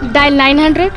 Dial 900।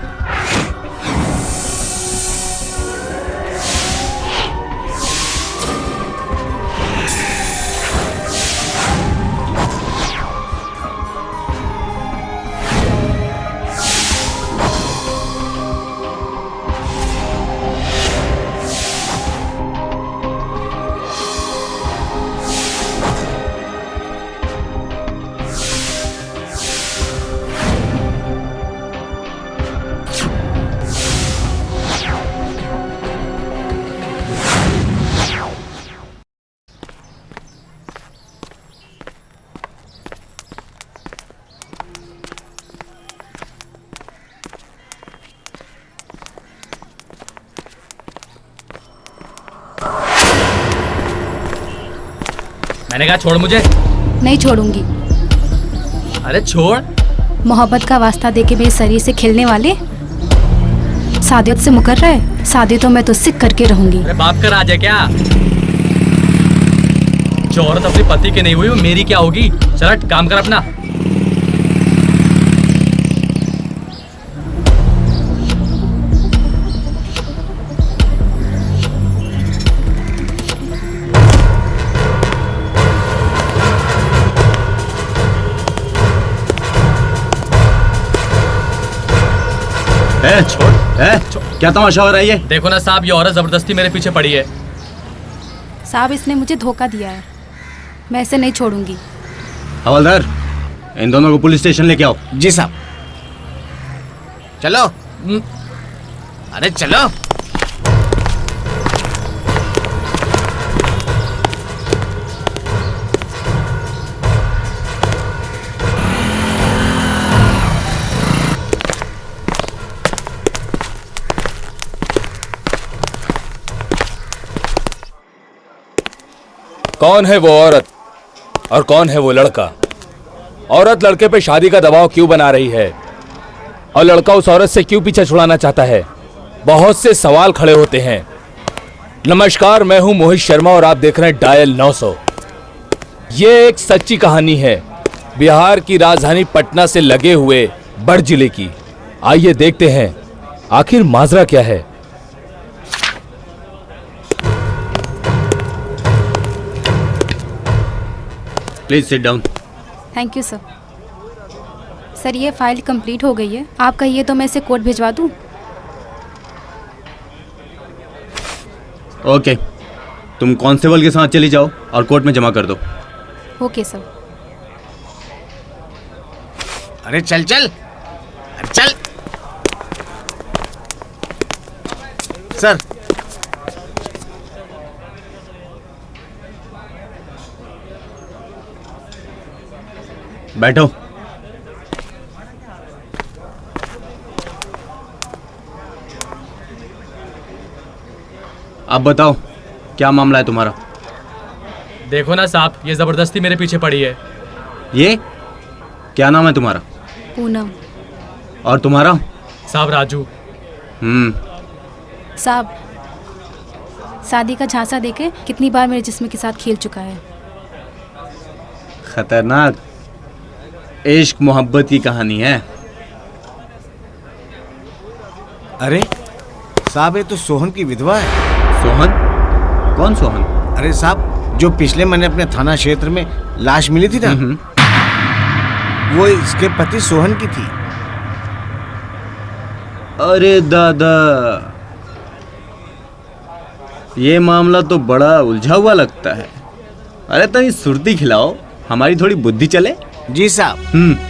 मैंने कहा छोड़ मुझे। नहीं छोड़ूंगी। अरे छोड़। मोहब्बत का वास्ता देके मेरे शरीर से खेलने वाले सादियत से मुकर रहे। शादी तो मैं तुझसे करके रहूंगी। अरे बाप का राज है क्या? जो औरत अपने पति की नहीं हुई वो मेरी क्या होगी? चल काम कर अपना। छोड़। क्या तमाशा हो रहा है ये? देखो ना साहब, ये औरत जबरदस्ती मेरे पीछे पड़ी है। साहब इसने मुझे धोखा दिया है, मैं इसे नहीं छोड़ूंगी। हवलदार, इन दोनों को पुलिस स्टेशन लेके आओ। जी साहब। चलो। अरे चलो। कौन है वो औरत और कौन है वो लड़का? औरत लड़के पे शादी का दबाव क्यों बना रही है और लड़का उस औरत से क्यों पीछा छुड़ाना चाहता है? बहुत से सवाल खड़े होते हैं। नमस्कार, मैं हूं मोहित शर्मा और आप देख रहे हैं डायल 900। ये एक सच्ची कहानी है बिहार की राजधानी पटना से लगे हुए बड़ जिले की। आइए देखते हैं आखिर माजरा क्या है। Please sit down. Thank you sir. Sir ये फाइल कंप्लीट हो गई है, आप कहिए तो मैं इसे कोर्ट भिजवा दूं? ओके, तुम कांस्टेबल के साथ चली जाओ और कोर्ट में जमा कर दो। Okay sir. अरे चल चल। अरे चल सर। बैठो। अब बताओ क्या मामला है तुम्हारा? देखो ना साहब, ये जबरदस्ती मेरे पीछे पड़ी है। ये क्या नाम है तुम्हारा? पूनम। और तुम्हारा? साहब राजू। साहब शादी का झांसा देके कितनी बार मेरे जिस्म के साथ खेल चुका है। खतरनाक इश्क मोहब्बत की कहानी है। अरे साहब, ये तो सोहन की विधवा है। सोहन? कौन सोहन? अरे साहब, जो पिछले महीने अपने थाना क्षेत्र में लाश मिली थी ना, वो इसके पति सोहन की थी। अरे दादा, ये मामला तो बड़ा उलझा हुआ लगता है। अरे तनी सुर्ती खिलाओ, हमारी थोड़ी बुद्धि चले। जी साहब।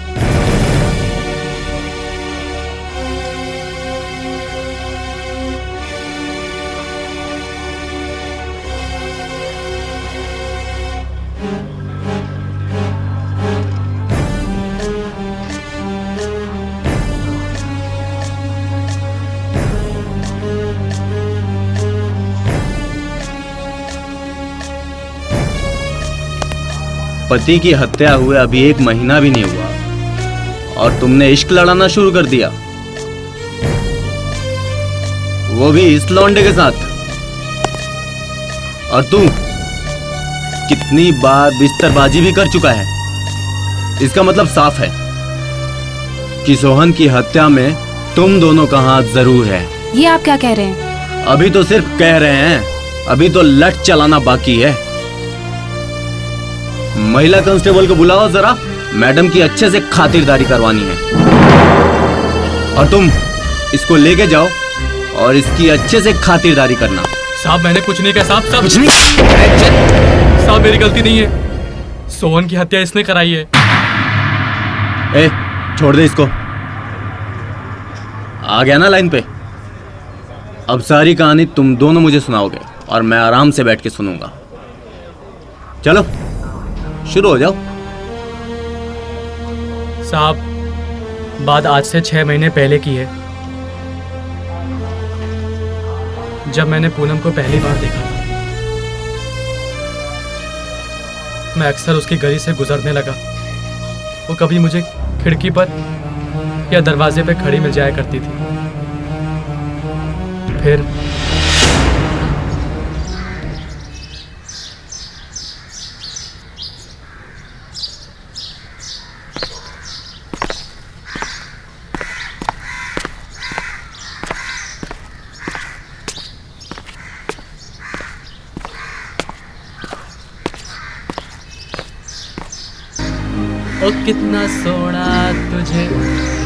पति की हत्या हुए अभी 1 महीना भी नहीं हुआ और तुमने इश्क लड़ाना शुरू कर दिया, वो भी इस लौंडे के साथ। और तू कितनी बार बिस्तरबाजी भी कर चुका है। इसका मतलब साफ है कि सोहन की हत्या में तुम दोनों का हाथ जरूर है। ये आप क्या कह रहे हैं? अभी तो सिर्फ कह रहे हैं, अभी तो लट चलाना बाकी है। महिला कांस्टेबल को बुलाओ जरा, मैडम की अच्छे से खातिरदारी करवानी है। और तुम इसको लेके जाओ और इसकी अच्छे से खातिरदारी करना। साहब मैंने कुछ नहीं कहा साहब। साहब कुछ नहीं। अरे चल। साहब मेरी गलती नहीं है, सोहन की हत्या इसने कराई है। ए, छोड़ दे इसको। आ गया ना लाइन पे? अब सारी कहानी तुम दोनों मुझे सुनाओगे और मैं आराम से बैठ के सुनूंगा। चलो शुरू हो जाओ। साहब बात आज से 6 महीने पहले की है, जब मैंने पूनम को पहली बार देखा था। मैं अक्सर उसकी गली से गुजरने लगा। वो कभी मुझे खिड़की पर या दरवाजे पे खड़ी मिल जाया करती थी। फिर ओ कितना सोना तुझे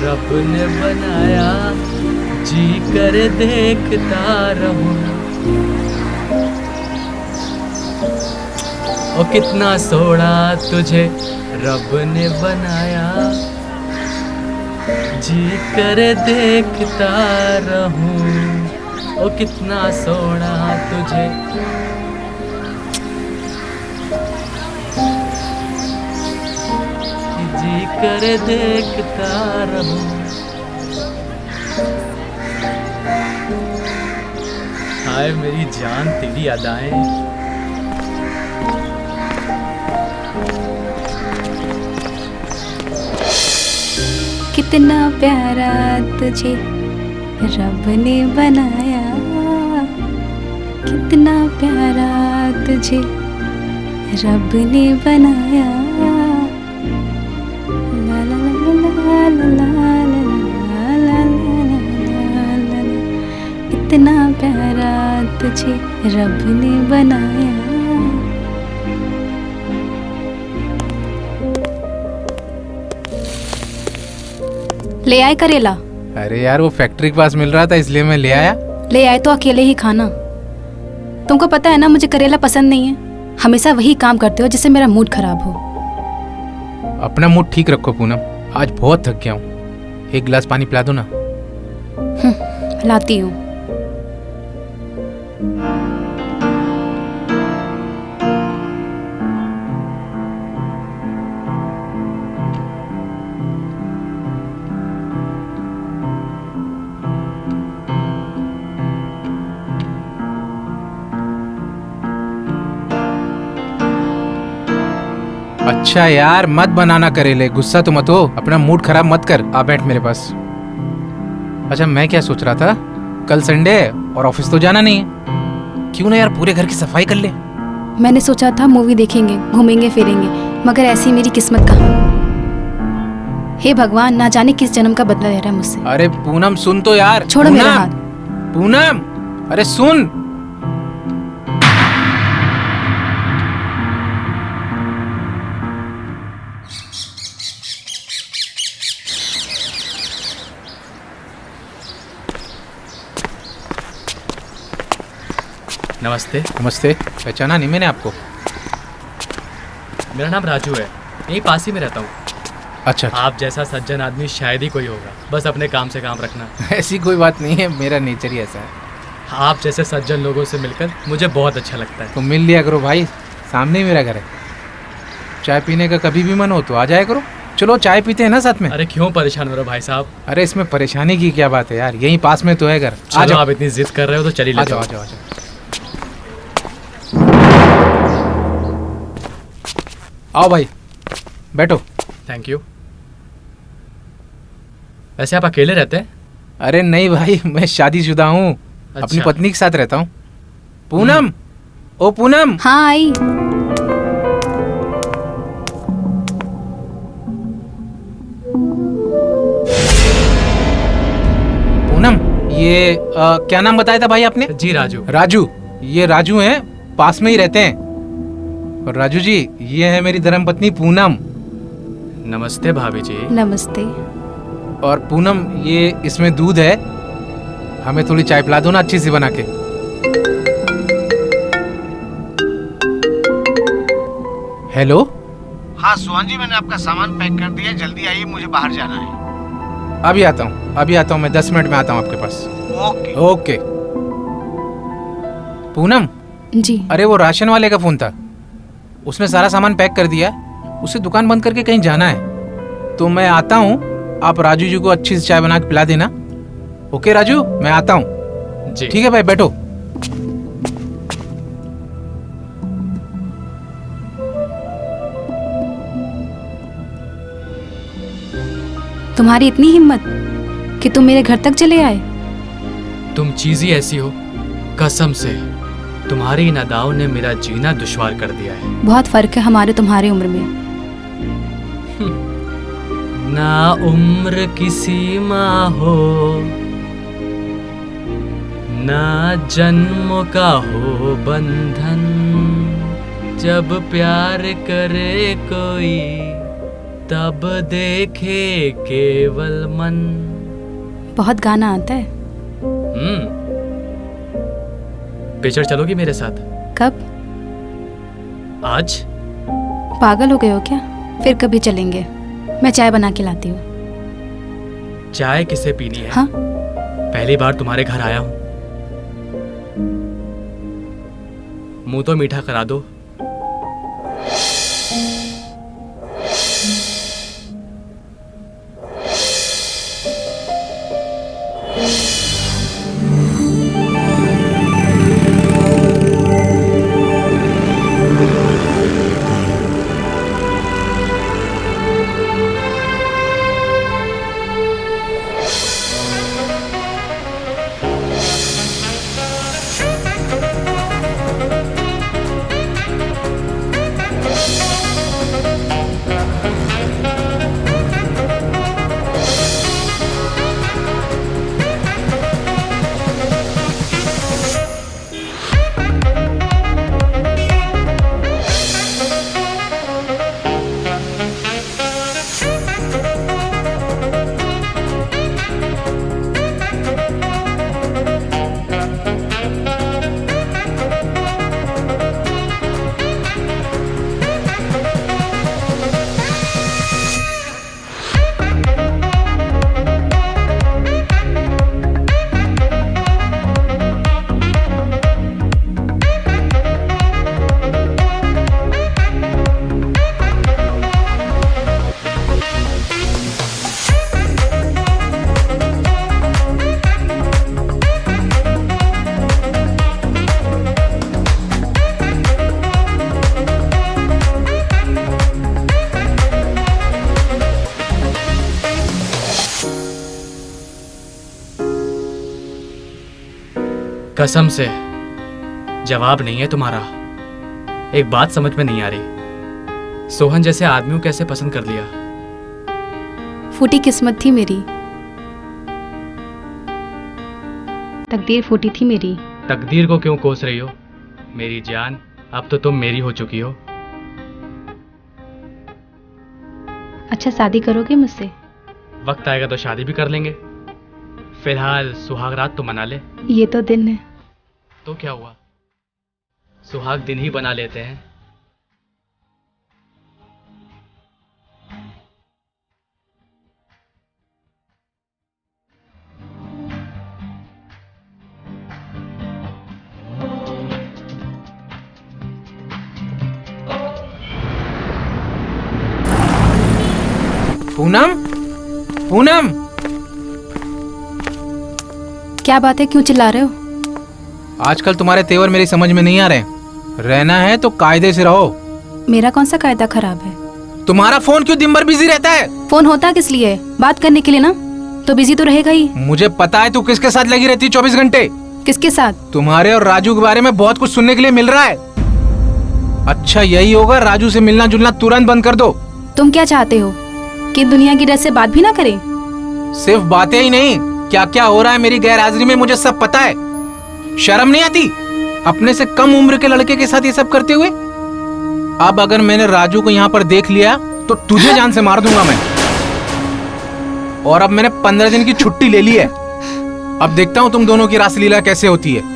रब ने बनाया, जी कर देखता रहूं। ओ कितना सोना तुझे रब ने बनाया, जी कर देखता रहूं। ओ कितना सोना तुझे जी कर देखता रहूं। हाय मेरी जान तेरी अदाएं, कितना प्यारा तुझे रब ने बनाया, कितना प्यारा तुझे रब ने बनाया। ला ला ला ला ला ला ला ला ला, इतना प्यारा तुझे रब ने बनाया। ले आए करेला? अरे यार वो फैक्ट्री के पास मिल रहा था इसलिए मैं ले आया। ले आए तो अकेले ही खाना। तुमको पता है ना मुझे करेला पसंद नहीं है। हमेशा वही काम करते हो जिससे मेरा मूड खराब हो। अपना मूड ठीक रखो पूनम, आज बहुत थक गया हूँ। एक गिलास पानी पिला दो ना। लाती हूँ। अच्छा यार मत बनाना करेले, गुस्सा तो मत हो, अपना मूड खराब मत कर। आ बैठ मेरे पास। अच्छा मैं क्या सोच रहा था, कल संडे है और ऑफिस तो जाना नहीं है, क्यों ना यार पूरे घर की सफाई कर ले। मैंने सोचा था मूवी देखेंगे, घूमेंगे फिरेंगे, मगर ऐसी मेरी किस्मत कहाँ। हे भगवान, ना जाने किस जन्म का बदला ले रहा है मुझसे। अरे पूनम सुन तो यार। छोड़ो मेरा हाथ। पूनम अरे सुन। नमस्ते। नमस्ते, पहचाना नहीं मैंने आपको। मेरा नाम राजू है, यहीं पास ही में रहता हूँ। अच्छा आप जैसा सज्जन आदमी शायद ही कोई होगा, बस अपने काम से काम रखना। ऐसी कोई बात नहीं है, मेरा नेचर ही ऐसा है। आप जैसे सज्जन लोगों से मिलकर मुझे बहुत अच्छा लगता है। तो मिल लिया करो भाई, सामने ही मेरा घर है। चाय पीने का कभी भी मन हो तो आ जाया करो। चलो चाय पीते हैं ना साथ में। अरे क्यों परेशान हो रहे हो भाई साहब? अरे इसमें परेशानी की क्या बात है यार, यहीं पास में तो है घर। आ चलो जाओ। आप इतनी जिद कर रहे हो तो चलिए। आ जाओ आ जाओ आ जाओ। आओ भाई बैठो। Thank you. वैसे आप अकेले रहते हैं? अरे नहीं भाई, मैं शादीशुदा हूँ। अपनी अच्छा। पत्नी के साथ रहता हूँ। पूनम, ओ पूनम। हाँ आई। ये क्या नाम बताया था भाई आपने? जी राजू। राजू, ये राजू हैं, पास में ही रहते हैं। और राजू जी, ये है मेरी धर्मपत्नी पूनम। नमस्ते भाभी जी। नमस्ते। और पूनम, ये इसमें दूध है, हमें थोड़ी चाय पिला दो ना अच्छी सी बना के। हेलो। हाँ सोहन जी, मैंने आपका सामान पैक कर दिया, जल्दी आइए, मुझे बाहर जाना है। अभी आता हूँ, मैं 10 मिनट में आता हूँ आपके पास। ओके। ओके। पूनम, जी। अरे वो राशन वाले का फोन था, उसने सारा सामान पैक कर दिया, उसे दुकान बंद करके कहीं जाना है, तो मैं आता हूँ, आप राजू जी को अच्छी सी चाय बना के पिला देना। ओके राजू, मैं आता हूँ। जी ठीक है भाई, बैठो। तुम्हारी इतनी हिम्मत कि तुम मेरे घर तक चले आए। तुम चीज ही ऐसी हो, कसम से तुम्हारी इन अदाओं ने मेरा जीना दुश्वार कर दिया है। बहुत फर्क है हमारे तुम्हारी उम्र में। ना उम्र की सीमा हो, ना जन्म का हो बंधन, जब प्यार करे कोई तब देखे केवल मन। बहुत गाना आता है। पिक्चर चलोगी मेरे साथ? कब? आज? पागल हो गए हो क्या? फिर कभी चलेंगे, मैं चाय बना के लाती हूँ। चाय किसे पीनी है? हाँ? पहली बार तुम्हारे घर आया हूँ, मुंह तो मीठा करा दो। कसम से जवाब नहीं है तुम्हारा। एक बात समझ में नहीं आ रही, सोहन जैसे आदमी को कैसे पसंद कर लिया? फूटी किस्मत थी मेरी, तकदीर फूटी थी मेरी। तकदीर को क्यों कोस रही हो मेरी जान? अब तो तुम मेरी हो चुकी हो। अच्छा, शादी करोगे मुझसे? वक्त आएगा तो शादी भी कर लेंगे, फिलहाल सुहाग रात तो मना ले। ये तो दिन है। तो क्या हुआ, सुहाग दिन ही बना लेते हैं। पूनम, पूनम, क्या बात है, क्यों चिल्ला रहे हो? आजकल तुम्हारे तेवर मेरी समझ में नहीं आ रहे। रहना है तो कायदे से रहो। मेरा कौन सा कायदा खराब है? तुम्हारा फोन क्यों दिन भर बिजी रहता है? फोन होता किस लिए? बात करने के लिए ना, तो बिजी तो रहेगा ही। मुझे पता है तू किसके साथ लगी रहती है 24 घंटे। किसके साथ? तुम्हारे और राजू के बारे में बहुत कुछ सुनने के लिए मिल रहा है। अच्छा यही होगा, राजू से मिलना जुलना तुरंत बंद कर दो। तुम क्या चाहते हो कि दुनिया की डर से बात भी ना करें? सिर्फ बातें ही नहीं, क्या क्या हो रहा है मेरी गैर हाजिरी में मुझे सब पता है। शर्म नहीं आती अपने से कम उम्र के लड़के के साथ ये सब करते हुए? अब अगर मैंने राजू को यहाँ पर देख लिया तो तुझे जान से मार दूंगा मैं। और अब मैंने 15 दिन की छुट्टी ले ली है। अब देखता हूँ तुम दोनों की रासलीला कैसे होती है।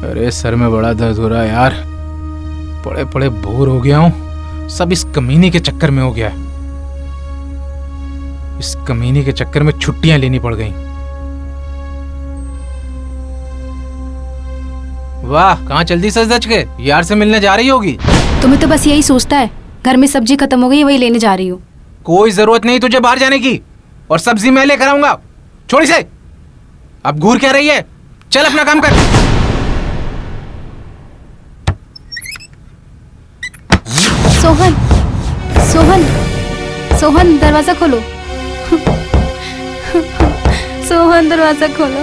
अरे सर में बड़ा दर्द हो रहा है यार, पड़े पड़े बोर हो गया हूं। सब इस कमीने के चक्कर में हो गया है। इस कमीने के चक्कर में छुट्टियां लेनी पड़ गई। वाह, कहाँ जल्दी सज धज के यार से मिलने जा रही होगी। तुम्हें तो बस यही सोचता है, घर में सब्जी खत्म हो गई वही लेने जा रही हूँ। कोई जरूरत नहीं तुझे बाहर जाने की, और सब्जी मैं लेकर आऊंगा। छोड़ इसे, अब घूर क्या रही है, चल अपना काम कर। सोहन, सोहन, सोहन दरवाजा खोलो। सोहन दरवाजा खोलो।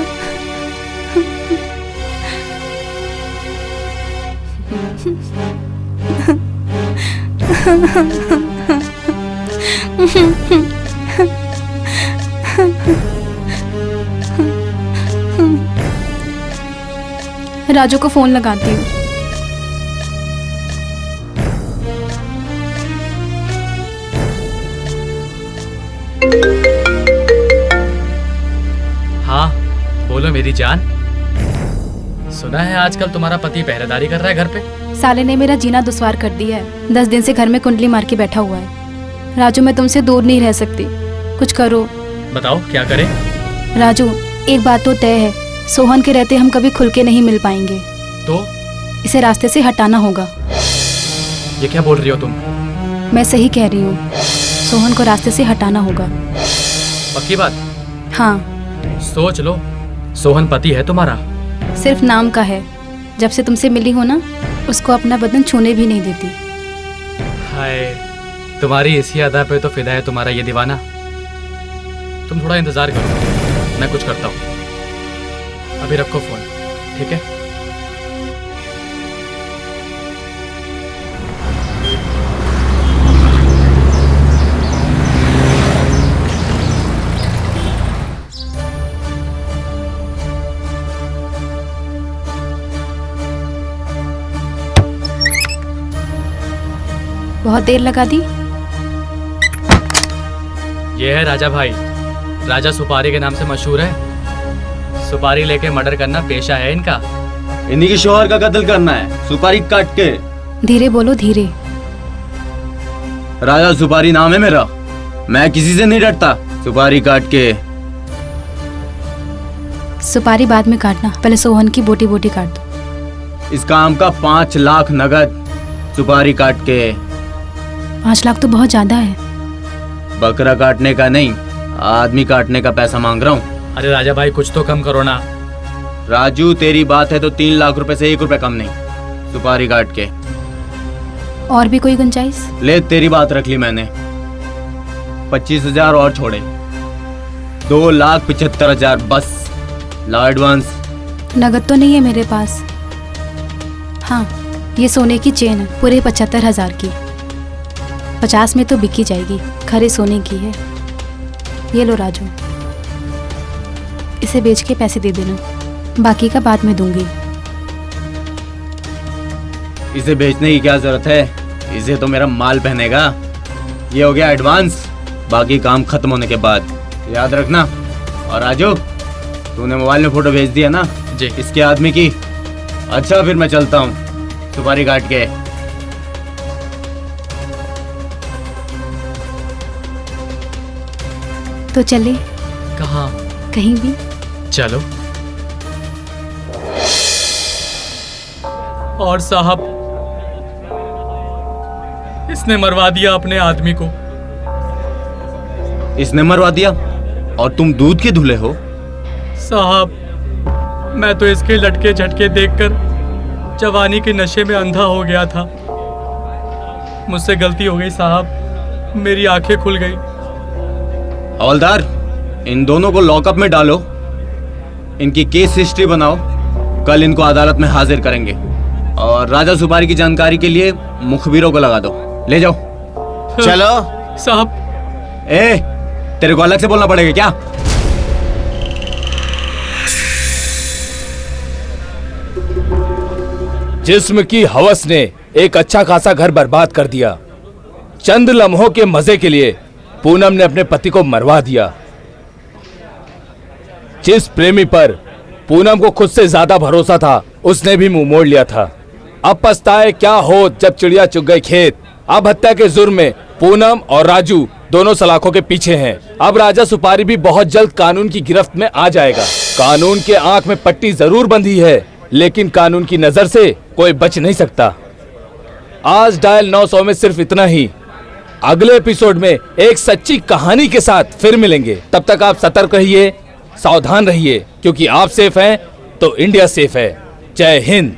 राजू को फोन लगाती हूँ। हाँ बोलो मेरी जान। सुना है आजकल तुम्हारा पति पहरेदारी कर रहा है घर पे। साले ने मेरा जीना दुश्वार कर दिया है। 10 दिन से घर में कुंडली मार के बैठा हुआ है। राजू मैं तुमसे दूर नहीं रह सकती, कुछ करो। बताओ क्या करें। राजू एक बात तो तय है, सोहन के रहते हम कभी खुल के नहीं मिल पाएंगे। तो इसे रास्ते से हटाना होगा। ये क्या बोल रही हो तुम? मैं सही कह रही हूँ, सोहन को रास्ते से हटाना होगा। पक्की बात? हाँ। सोच लो, सोहन पति है तुम्हारा। सिर्फ नाम का है। जब से तुमसे मिली हो ना, उसको अपना बदन छूने भी नहीं देती। हाय, तुम्हारी इसी अदा पे तो फिदा है तुम्हारा ये दीवाना। तुम थोड़ा इंतजार करो, मैं कुछ करता हूँ। अभी रखो फोन, ठीक है? बहुत देर लगा दी। ये है राजा भाई। राजा सुपारी के नाम से मशहूर है। सुपारी लेके मर्डर करना पेशा है इनका। इन्हीं के शोहर का कत्ल करना है, सुपारी काट के। धीरे बोलो, धीरे। राजा सुपारी नाम है मेरा, मैं किसी से नहीं डरता। सुपारी काट के। सुपारी बाद में काटना, पहले सोहन की बोटी बोटी काट दो। इस काम का 5 लाख नगद, सुपारी काट के। 5 लाख तो बहुत ज्यादा है। बकरा काटने का नहीं, आदमी काटने का पैसा मांग रहा हूँ। अरे राजा भाई कुछ तो कम करो ना। राजू तेरी बात है तो 3 लाख रुपए से 1 रुपए कम नहीं, सुपारी काट के। और भी कोई गुंजाइश? ले तेरी बात रख ली मैंने, 25,000 और छोड़े, 2,75,000 बस। ला एडवांस। नगद तो नहीं है मेरे पास। हाँ, ये सोने की चेन है, पूरे 75,000 की। 50 में तो बिकी जाएगी, खरे सोने की है। ये लो राजू, इसे बेच के पैसे दे देना, बाकी का बाद में दूंगी। इसे बेचने की क्या जरूरत है, इसे तो मेरा माल पहनेगा। ये हो गया एडवांस, बाकी काम खत्म होने के बाद, याद रखना। और राजू, तूने मोबाइल में फोटो भेज दिया ना जी, इसके आदमी की? अच्छा फिर मैं चलता हूँ, सुपारी काट के। तो चले, कहाँ? कहीं भी। चलो। और साहब, इसने मरवा दिया अपने आदमी को। इसने मरवा दिया और तुम दूध के धुले हो? साहब, मैं तो इसके लटके झटके देखकर जवानी के नशे में अंधा हो गया था। मुझसे गलती हो गई साहब, मेरी आंखें खुल गई। हवलदार, इन दोनों को लॉकअप में डालो, इनकी केस हिस्ट्री बनाओ, कल इनको अदालत में हाजिर करेंगे। और राजा सुपारी की जानकारी के लिए मुखबिरों को लगा दो। ले जाओ। चलो। साहब, तेरे को अलग से बोलना पड़ेगा क्या? जिस्म की हवस ने एक अच्छा खासा घर बर्बाद कर दिया। चंद लम्हों के मजे के लिए पूनम ने अपने पति को मरवा दिया। जिस प्रेमी पर पूनम को खुद से ज्यादा भरोसा था, उसने भी मुंह मोड़ लिया था। अब पछताए क्या हो जब चिड़िया चुग गई खेत। अब हत्या के जुर्म में पूनम और राजू दोनों सलाखों के पीछे हैं। अब राजा सुपारी भी बहुत जल्द कानून की गिरफ्त में आ जाएगा। कानून के आंख में पट्टी जरूर बंधी है, लेकिन कानून की नजर से कोई बच नहीं सकता। आज डायल 900 में सिर्फ इतना ही। अगले एपिसोड में एक सच्ची कहानी के साथ फिर मिलेंगे। तब तक आप सतर्क रहिए, सावधान रहिए, क्योंकि आप सेफ हैं तो इंडिया सेफ है। जय हिंद।